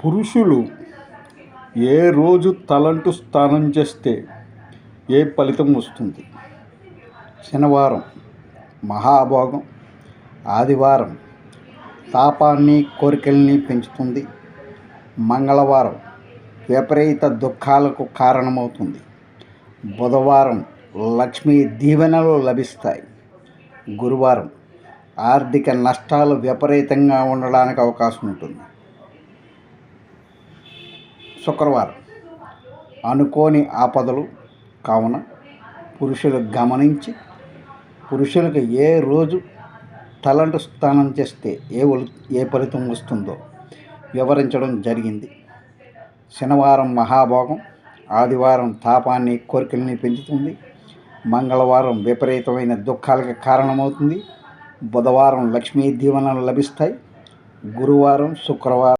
పురుషులు ఏ రోజు తలంటు స్నానం చేస్తే ఏ ఫలితం వస్తుంది? శనివారం మహాభోగం, ఆదివారం తాపాన్ని కోరికల్ని పెంచుతుంది, మంగళవారం విపరీత దుఃఖాలకు కారణమవుతుంది, బుధవారం లక్ష్మీ దీవెనలు లభిస్తాయి, గురువారం ఆర్థిక నష్టాలు విపరీతంగా ఉండడానికి అవకాశం ఉంటుంది, శుక్రవారం అనుకోని ఆపదలు. కావున పురుషులు గమనించి పురుషులకు ఏ రోజు తలంటు స్నానం చేస్తే ఏ ఫలితం వస్తుందో వివరించడం జరిగింది. శనివారం మహాభోగం, ఆదివారం తాపాన్ని కోరికల్ని పెంచుతుంది, మంగళవారం విపరీతమైన దుఃఖాలకు కారణమవుతుంది, బుధవారం లక్ష్మీ దీవెనలు లభిస్తాయి, గురువారం శుక్రవారం